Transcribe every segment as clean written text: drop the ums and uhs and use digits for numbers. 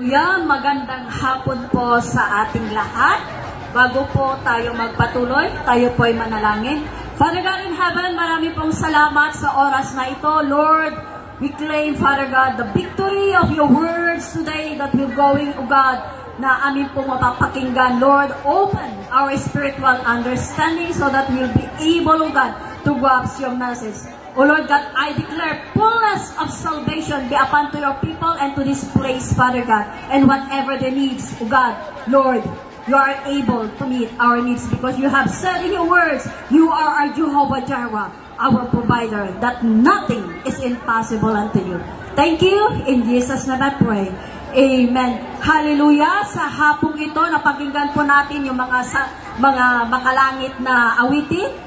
Hallelujah! Magandang hapon po sa ating lahat. Bago po tayo magpatuloy, tayo po ay manalangin. Father God in heaven, marami pong salamat sa oras na ito. Lord, we claim, Father God, the victory of your words today that we're going, O God, na amin pong mapapakinggan. Lord, open our spiritual understanding so that we'll be able, O God, to grasp your message. O Lord God, I declare fullness of salvation be upon to your people and to this place, Father God. And whatever the needs, O God, Lord, you are able to meet our needs because you have said in your words, you are our Jehovah Jireh, our provider, that nothing is impossible unto you. Thank you. In Jesus' name I pray. Amen. Hallelujah. Sa hapong ito, napakinggan po natin yung mga makalangit na awitin.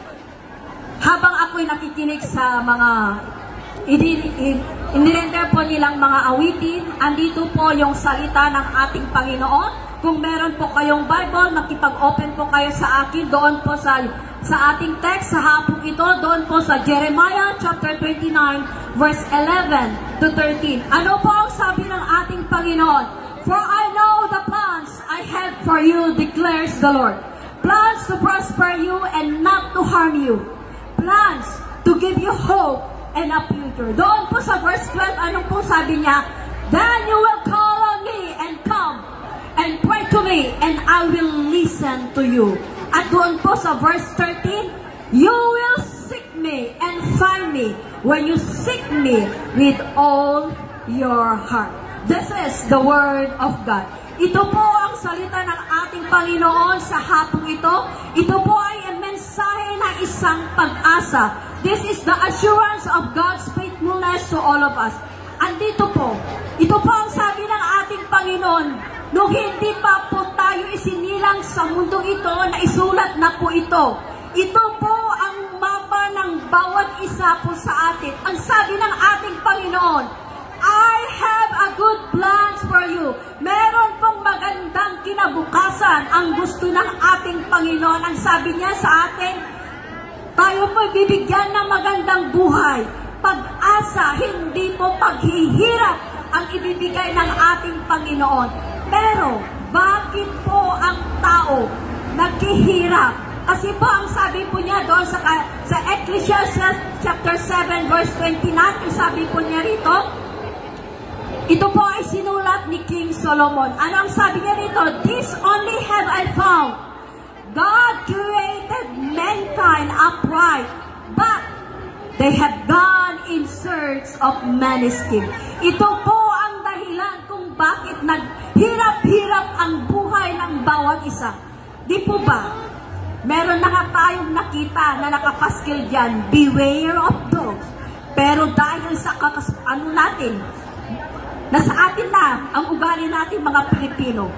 Habang ako'y nakikinig sa mga inirender po nilang mga awitin, andito po yung salita ng ating Panginoon. Kung meron po kayong Bible, makipag-open po kayo sa akin, doon po sa ating text sa hapong ito, doon po sa Jeremiah chapter 29, verse 11 to 13. Ano po ang sabi ng ating Panginoon? For I know the plans I have for you, declares the Lord. Plans to prosper you and not to harm you. Plans to give you hope and a future. Doon po sa verse 12, anong po sabi niya? Then you will call on me and come and pray to me and I will listen to you. At doon po sa verse 13, you will seek me and find me when you seek me with all your heart. This is the word of God. Ito po ang salita ng ating Panginoon sa hapong ito. Ito po ay mensahe ng isang pag-asa. This is the assurance of God's faithfulness to all of us. Andito po. Ito po ang sabi ng ating Panginoon. Nung hindi pa po tayo isinilang sa mundong ito, na isulat na po ito. Ito po ang mapa ng bawat isa po sa atin. Ang sabi ng ating Panginoon, I have a good plans for you. Meron pong magandang kinabukasan ang gusto ng ating Panginoon. Ang sabi niya sa atin, tayo po bibigyan ng magandang buhay. Pag-asa, hindi po paghihirap ang ibibigay ng ating Panginoon. Pero, bakit po ang tao naghihirap? Kasi po ang sabi po niya doon sa Ecclesiastes chapter 7 verse 29, ang sabi po niya rito, ito po ay sinulat ni King Solomon. Ano ang sabi niya rito? This only have I found. God created mankind upright, but they have gone in search of many schemes. Ito po ang dahilan kung bakit naghirap-hirap ang buhay ng bawat isa. Di po ba? Meron na nga tayong nakita na nakapaskil dyan, beware of dogs. Pero dahil sa nasa atin na ang ugali natin mga Pilipino.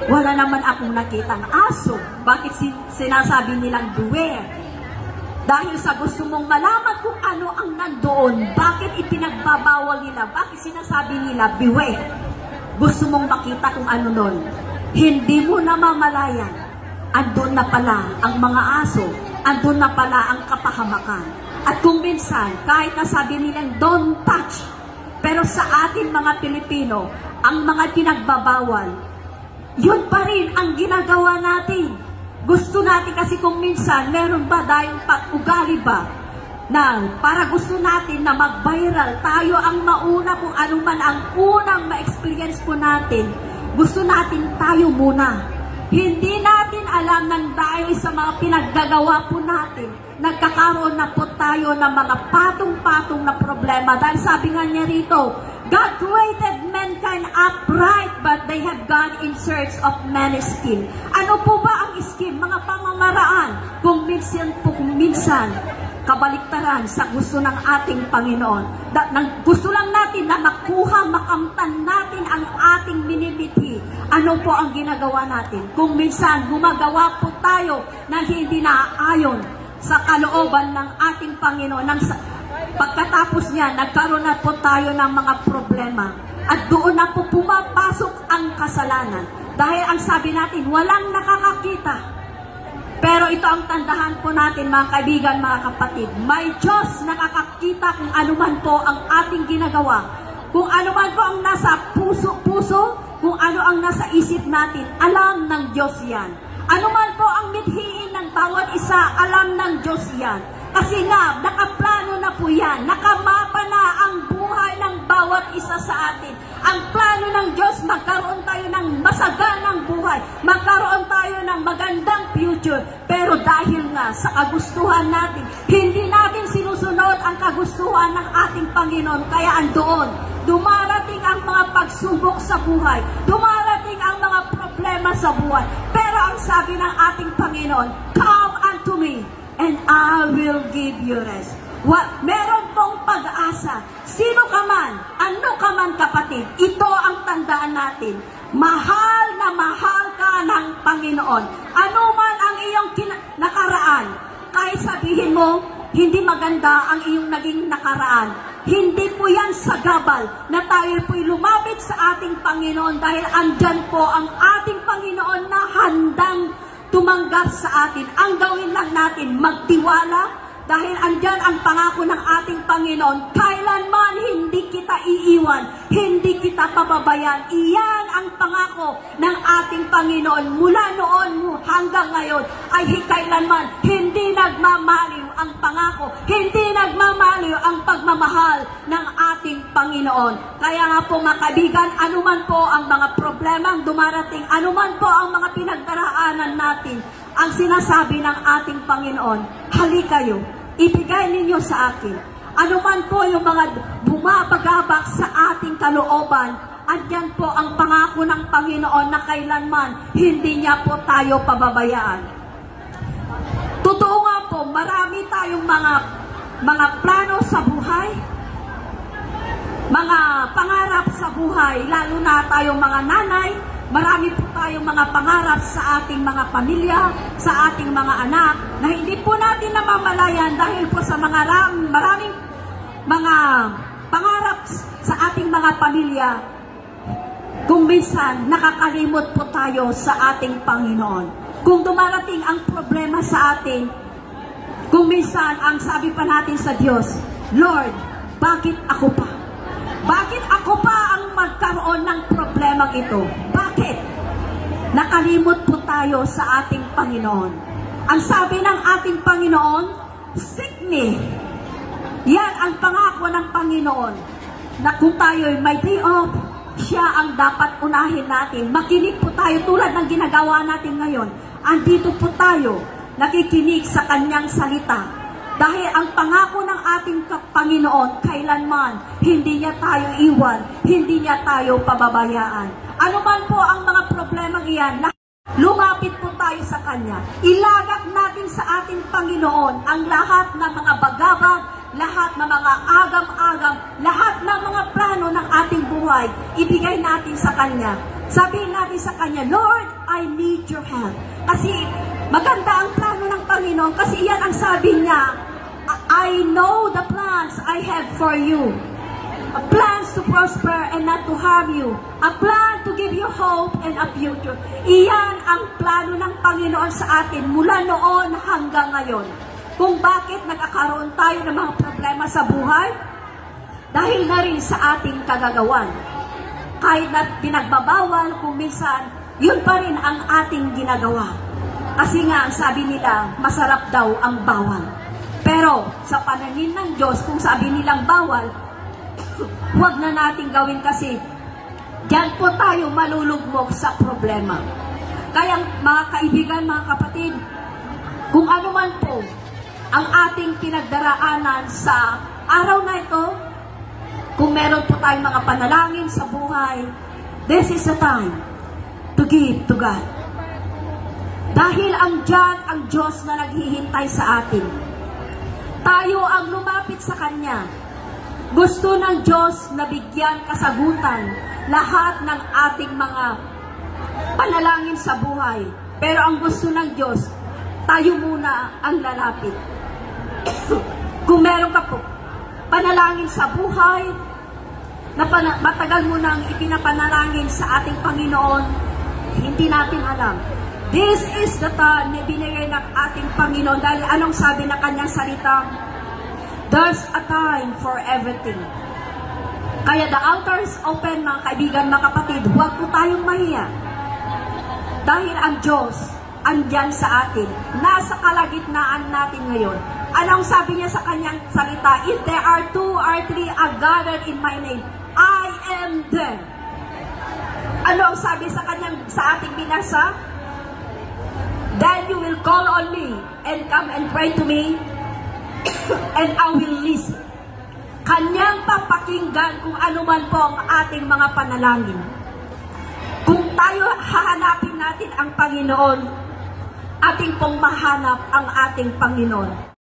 Wala naman akong nakitang aso. Bakit sinasabi nilang beware? Dahil sa gusto mong malaman kung ano ang nandoon, bakit ipinagbabawal nila? Bakit sinasabi nila beware? Gusto mong makita kung ano nun. Hindi mo namamalayan. Andun na pala ang mga aso. Andun na pala ang kapahamakan. At kung minsan, kahit nasabi nilang don't touch, pero sa ating mga Pilipino, ang mga pinagbabawal, yun pa rin ang ginagawa natin. Gusto natin kasi kung minsan, meron ba tayong ugali ba na para gusto natin na mag-viral, tayo ang mauna kung ano man ang unang ma-experience po natin. Gusto natin tayo muna. Hindi natin alam ng dahil sa mga pinaggagawa po natin, nagkakaroon na po tayo ng mga patong-patong na problema. Dahil sabi nga niya rito, God created mankind upright, but they have gone in search of many schemes. Ano po ba ang scheme? Mga pamamaraan. Kung minsan, kabaliktaran sa gusto ng ating Panginoon. Gusto lang natin na makamtan natin ang ating minimithi. Ano po ang ginagawa natin? Kung minsan, gumagawa po tayo na hindi naaayon sa kalooban ng ating Panginoon. Pagkatapos niya, nagkaroon na po tayo ng mga problema. At doon na po pumapasok ang kasalanan. Dahil ang sabi natin, walang nakakakita. Pero ito ang tandahan po natin, mga kaibigan, mga kapatid. May Diyos nakakakita kung anuman po ang ating ginagawa. Kung anuman po ang nasa puso, kung ano ang nasa isip natin, alam ng Diyos yan. Ano man po ang mithiin ng bawat isa, alam ng Diyos yan. Kasi nga, nakaplano na po yan. Nakamapa na ang buhay ng bawat isa sa atin. Ang plano ng Diyos, magkaroon tayo ng masaganang buhay. Magkaroon tayo ng magandang future. Pero dahil nga sa kagustuhan natin, hindi natin sinusunod ang kagustuhan ng ating Panginoon. Kaya andoon, dumarating ang mga pagsubok sa buhay. Dumarating ang mga problema sa buhay. Pero ang sabi ng ating Panginoon, come unto me, and I will give you rest. Meron pong pag-asa. Sino ka man, ano ka man kapatid, ito ang tandaan natin. Mahal na mahal ka ng Panginoon. Ano man ang iyong nakaraan, kahit sabihin mo, hindi maganda ang iyong naging nakaraan. Hindi po yan sagabal na tayo po'y lumapit sa ating Panginoon dahil andyan po ang ating Panginoon na handang tumanggap sa atin. Ang gawin lang natin, magtiwala dahil andyan ang pangako ng ating Panginoon. Kailanman hindi kita iiwan, hindi kita pababayan. Iyan ang pangako ng ating Panginoon. Mula noon hanggang ngayon ay kailanman hindi nagmamaliw ang pangako, hindi nagmamaliw ang pagmamahal ng ating Panginoon. Kaya nga po mga kaibigan, anuman po ang mga problema ang dumarating, anuman po ang mga pinagdaraanan natin, ang sinasabi ng ating Panginoon, halika kayo, ibigay ninyo sa akin. Anuman po yung mga bumabagabak sa ating kalooban, andyan po ang pangako ng Panginoon na kailanman hindi niya po tayo pababayaan. Totoo nga po, marami tayong mga plano sa buhay, mga pangarap sa buhay, lalo na tayong mga nanay. Marami po tayong mga pangarap sa ating mga pamilya, sa ating mga anak, na hindi po natin namamalayan dahil po sa maraming mga pangarap sa ating mga pamilya. Kung minsan, nakakalimot po tayo sa ating Panginoon. Kung dumarating ang problema sa atin, kung minsan ang sabi pa natin sa Diyos, Lord, bakit ako pa? Bakit ako pa ang magkaroon ng problemang ito? Bakit? Nakalimot po tayo sa ating Panginoon. Ang sabi ng ating Panginoon, seek me. Yan ang pangako ng Panginoon. Na kung tayo'y may day off, siya ang dapat unahin natin. Makinig po tayo tulad ng ginagawa natin ngayon. Andito po tayo, nakikinig sa kanyang salita. Dahil ang pangako ng ating Panginoon, kailanman, hindi niya tayo iwan, hindi niya tayo pababayaan. Ano man po ang mga problemang iyan, lumapit po tayo sa Kanya. Ilagak natin sa ating Panginoon ang lahat ng mga bagabag, lahat ng mga agam-agam, lahat ng mga plano ng ating buhay, ibigay natin sa Kanya. Sabihin natin sa Kanya, Lord, I need your help. Kasi maganda ang plano ng Panginoon kasi iyan ang sabi niya, I know the plans I have for you. A plans to prosper and not to harm you. A plan to give you hope and a future. Iyan ang plano ng Panginoon sa atin mula noon hanggang ngayon. Kung bakit nagkakaroon tayo ng mga problema sa buhay? Dahil na rin sa ating kagagawan. Kahit na pinagbabawal, kung minsan, yun pa rin ang ating ginagawa. Kasi nga, sabi nila, masarap daw ang bawal. Pero, sa paningin ng Diyos, kung sabi nilang bawal, huwag na natin gawin kasi diyan po tayo malulugmok sa problema. Kaya, mga kaibigan, mga kapatid, kung ano man po ang ating pinagdaraanan sa araw na ito, kung meron po tayong mga panalangin sa buhay, this is the time to give to God. Dahil andyan ang Diyos na naghihintay sa atin. Tayo ang lumapit sa Kanya. Gusto ng Diyos na bigyan kasagutan lahat ng ating mga panalangin sa buhay. Pero ang gusto ng Diyos, tayo muna ang lalapit. Kung meron ka po panalangin sa buhay, na matagal mo nang ipinapanalangin sa ating Panginoon, hindi natin alam. This is the time na binigay ng ating Panginoon dahil anong sabi na kanyang salita? There's a time for everything. Kaya the altar is open, mga kaibigan, mga kapatid. Huwag po tayong mahiya. Dahil ang Diyos, andyan sa atin. Nasa kalagitnaan natin ngayon. Anong sabi niya sa kanyang salita? If there are 2 or 3 are gathered in my name, I am there. Ano ang sabi sa ating binasa? Then you will call on me and come and pray to me and I will listen. Kanyang papakinggan kung ano man po ang ating mga panalangin. Kung tayo hahanapin natin ang Panginoon, ating pong mahanap ang ating Panginoon.